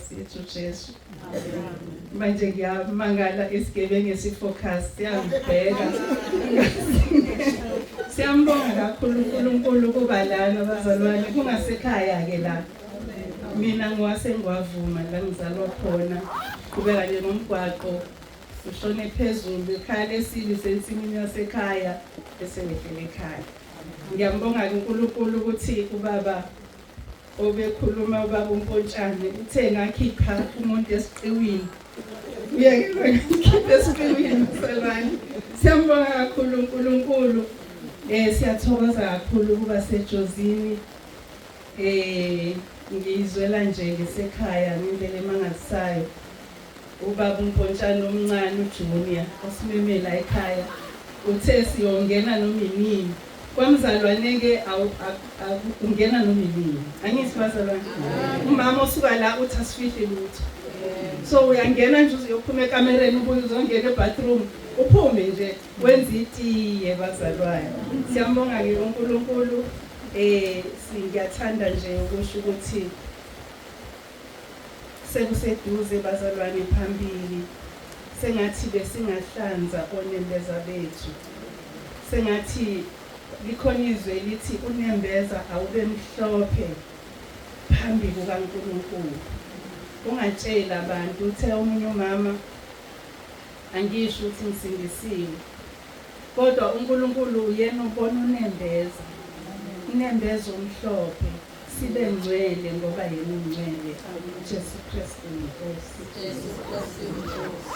Nkosi yethu Jesu. Manje ngiyamangala isigebengu esifocus siyangibheka. Siyambonga kakhulu uNkulunkulu ukuba lana bazalwane kungasekhaya ke la. Mina ngwasengwavuma la ngizalwa khona. Kubeka nje nomgwaqo ushone phezulu ekhaya lesili sensimini yasekhaya esewehlele ekhaya. Ngiyambonga uNkulunkulu ukuthi ubaba obekhuluma ubaba uMpontshane uthe ngakhipha umuntu esiqiwini. Uyekelwa ngakhipha esiqiwini selwane. Siyambonga kakhulu uNkulunkulu. Siyathokoza kakhulu ukuba sejozini. Ngizwela nje ngesekhaya ngendlela emangalisayo. Ubaba uMpontshane omncane uJunior osimemela ekhaya uthe siyongena nominini kwamzalwane ke ungena nominini angithi bazalwane umama osuka la uthi asifihle lutho so uyangena nje uzophuma ekamereni ubuye uzongena ebathroom uphume nje wenza itiye bazalwane. Siyambonga ke uNkulunkulu. Singiyathanda nje ukusho ukuthi sekuseduze bazalwane phambili. Sengathi besingahlanza onembeza bethu. Sengathi likhona izwe lithi unembeza awube mhlophe phambi kukaNkulunkulu. Ungatshela abantu uthe omunye umama angisho ukuthi ngisindisiwe. Kodwa uNkulunkulu uyena ubona unembeza. Unembeza omhlophe. Sibe ngcwele ngoba yena ungcwele. Jesu Kristu Nkosi. Jesu Kristu Nkosi.